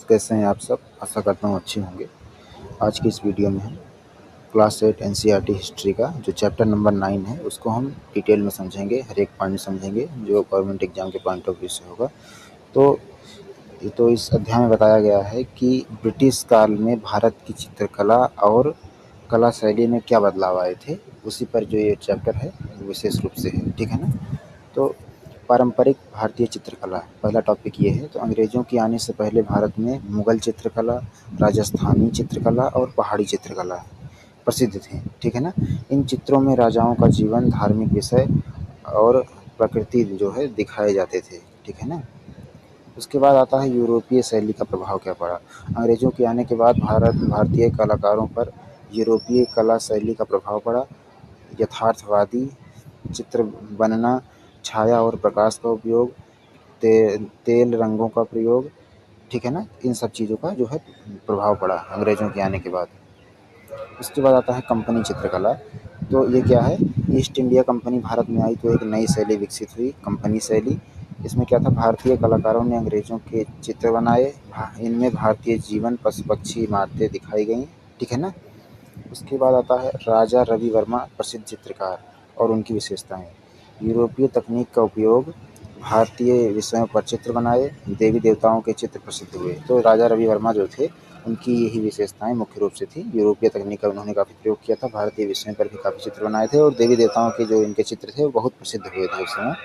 कैसे हैं आप सब? आशा करता हूँ अच्छे होंगे। आज की इस वीडियो में हम क्लास 8 एनसीईआरटी हिस्ट्री का जो चैप्टर नंबर 9 है उसको हम डिटेल में समझेंगे, हर एक पॉइंट समझेंगे जो गवर्नमेंट एग्जाम के पॉइंट ऑफ व्यू से होगा। तो इस अध्याय में बताया गया है कि ब्रिटिश काल में भारत की चित्रकला और कला शैली में क्या बदलाव आए थे, उसी पर जो ये चैप्टर है विशेष रूप से है, ठीक है ना। तो पारंपरिक भारतीय चित्रकला पहला टॉपिक ये है। तो अंग्रेज़ों के आने से पहले भारत में मुगल चित्रकला, राजस्थानी चित्रकला और पहाड़ी चित्रकला प्रसिद्ध थी, ठीक है ना। इन चित्रों में राजाओं का जीवन, धार्मिक विषय और प्रकृति जो है दिखाए जाते थे, ठीक है ना। उसके बाद आता है यूरोपीय शैली का प्रभाव क्या पड़ा। अंग्रेज़ों के आने के बाद भारतीय कलाकारों पर यूरोपीय कला शैली का प्रभाव पड़ा। यथार्थवादी चित्र बनना, छाया और प्रकाश का उपयोग, तेल रंगों का प्रयोग, ठीक है ना, इन सब चीज़ों का जो है प्रभाव पड़ा अंग्रेज़ों के आने के बाद। उसके बाद आता है कंपनी चित्रकला। तो ये क्या है? ईस्ट इंडिया कंपनी भारत में आई तो एक नई शैली विकसित हुई, कंपनी शैली। इसमें क्या था? भारतीय कलाकारों ने अंग्रेज़ों के चित्र बनाए, इनमें भारतीय जीवन, पशु पक्षी, इमारतें दिखाई गई, ठीक है ना। उसके बाद आता है राजा रवि वर्मा, प्रसिद्ध चित्रकार और उनकी विशेषताएं। यूरोपीय तकनीक का उपयोग, भारतीय विषयों पर चित्र बनाए, देवी देवताओं के चित्र प्रसिद्ध हुए। तो राजा रवि वर्मा जो थे उनकी यही विशेषताएं मुख्य रूप से थी। यूरोपीय तकनीक का उन्होंने काफ़ी प्रयोग किया था, भारतीय विषयों पर भी काफ़ी चित्र बनाए थे और देवी देवताओं के जो इनके चित्र थे वो बहुत प्रसिद्ध हुए थे उस समय।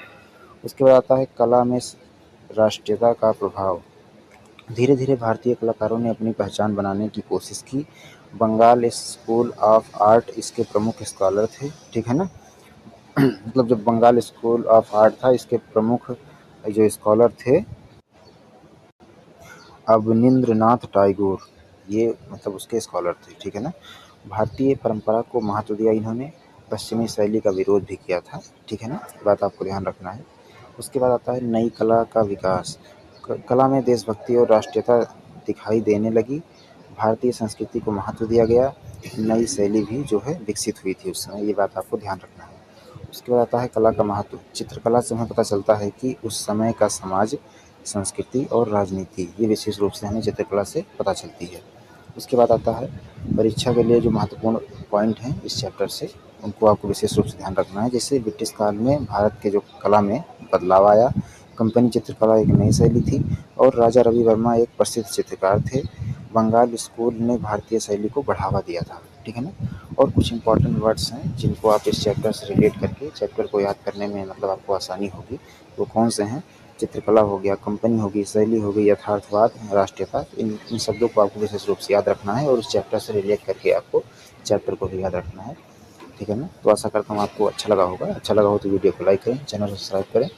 उसके बाद आता है कला में राष्ट्रीयता का प्रभाव। धीरे धीरे भारतीय कलाकारों ने अपनी पहचान बनाने की कोशिश की। बंगाल स्कूल ऑफ आर्ट इसके प्रमुख स्कॉलर थे, ठीक है ना। मतलब जो बंगाल स्कूल ऑफ आर्ट था इसके प्रमुख जो स्कॉलर थे अवनींद्रनाथ टैगोर, ये मतलब उसके स्कॉलर थे, ठीक है ना। भारतीय परंपरा को महत्व दिया इन्होंने, पश्चिमी शैली का विरोध भी किया था, ठीक है ना, ये बात आपको ध्यान रखना है। उसके बाद आता है नई कला का विकास। कला में देशभक्ति और राष्ट्रीयता दिखाई देने लगी, भारतीय संस्कृति को महत्व दिया गया, नई शैली भी जो है विकसित हुई थी उस समय, ये बात आपको ध्यान रखना है। उसके बाद आता है कला का महत्व। चित्रकला से हमें पता चलता है कि उस समय का समाज, संस्कृति और राजनीति, ये विशेष रूप से हमें चित्रकला से पता चलती है। उसके बाद आता है परीक्षा के लिए जो महत्वपूर्ण पॉइंट हैं इस चैप्टर से, उनको आपको विशेष रूप से ध्यान रखना है। जैसे ब्रिटिश काल में भारत के जो कला में बदलाव आया, कंपनी चित्रकला एक नई शैली थी और राजा रवि वर्मा एक प्रसिद्ध चित्रकार थे। बंगाल स्कूल ने भारतीय शैली को बढ़ावा दिया था, ठीक है ना। और कुछ इंपॉर्टेंट वर्ड्स हैं जिनको आप इस चैप्टर से रिलेट करके चैप्टर को याद करने में मतलब आपको आसानी होगी। वो कौन से हैं? चित्रकला हो गया, कंपनी होगी, शैली हो गई, यथार्थवाद, राष्ट्रीयता, इन शब्दों को आपको विशेष रूप से याद रखना है और उस चैप्टर से रिलेट करके आपको चैप्टर को भी याद रखना है, ठीक है ना। तो आशा करता हूँ आपको अच्छा लगा होगा। अच्छा लगा हो तो वीडियो को लाइक करें, चैनल सब्सक्राइब करें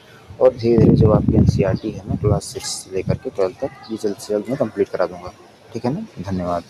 और धीरे धीरे जो आपकी एनसीईआरटी है मैं क्लास 6 से लेकर के 12 तक ये जल्द से जल्द मैं कंप्लीट करा दूँगा, ठीक है ना। धन्यवाद।